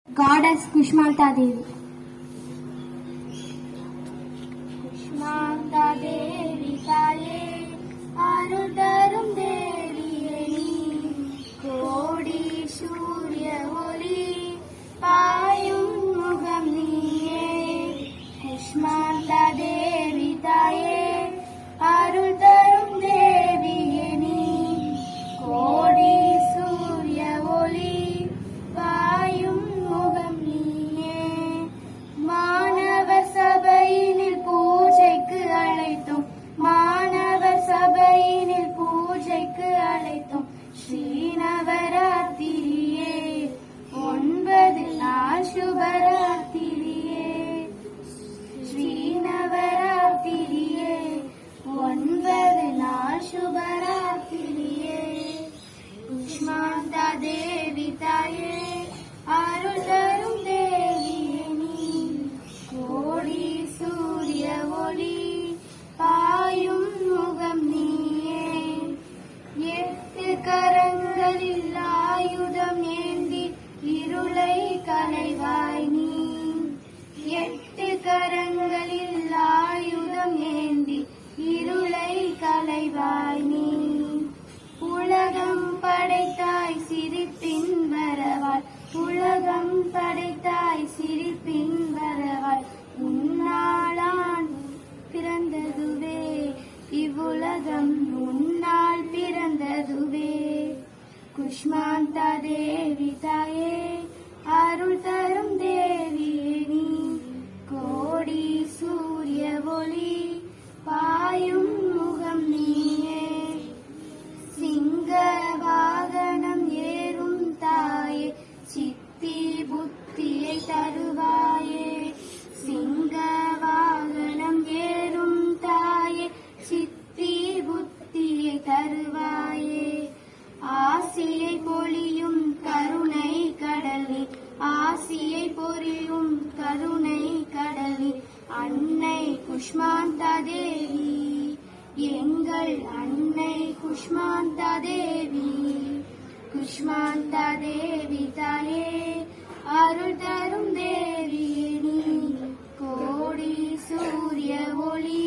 Goddess Kushmanta Devi. Kushmanta Devi Taye Arudarum Deviye Ni Kodi Surya Oli Payum Mugam Niye Kushmanta Devi Taye Arudarum Deviye Ni Kodi Surya Oli Payum Mugam Niye மாணவர் சபையினில் பூஜைக்கு அழைத்தோம் மாணவர் சபையினில் பூஜைக்கு அழைத்தோம் ஸ்ரீநவராத்திரியே 9 நாள் சுபராத்திரியே ஸ்ரீநவராத்திரியே 9 நாள் சுபராத்திரியே குஷ்மாந்தா தேவி தாயே அருள் தரும் தேவியே நீ கோடி சூரிய ஒளி பாயும் முகம் நீயே 8 கரங்களில் ஆயுதம் ஏந்தி இருளை களைவாய் நீ 8 கரங்களில் ஆயுதம் ஏந்தி இருளை களைவாய் நீ உலகம் படைத்தாய் சிரிப்பின் வரவாய் உலகம் படைத்தாய் சிரிப்பின் வரவாய் உன்னாளான் பிறந்ததுவே இவ்வுலகம் உன்னால் பிறந்ததுவே குஷ்மாந்தா தேவி தாயே அருள் தரும் தேவியே நீ கோடி சூரிய ஒளி பாயும் முகம் நீயே சிங்க வாகனம் ஏறும் தாயே சித்தி புத்தியை தருவாயே சிங்க வாகனம் ஏறும் தாயே சித்தி புத்தியை தருவாயே ஆசியை பொழியும் கருணை கடலே ஆசியை பொழியும் கருணை கடலே அன்னை குஷ்மாந்தா தேவி எங்கள் அன்னை குஷ்மாந்தா தேவி குஷ்மாந்தா தேவி தாயே அருள் தரும் தேவியே நீ கோடி சூரிய ஒளி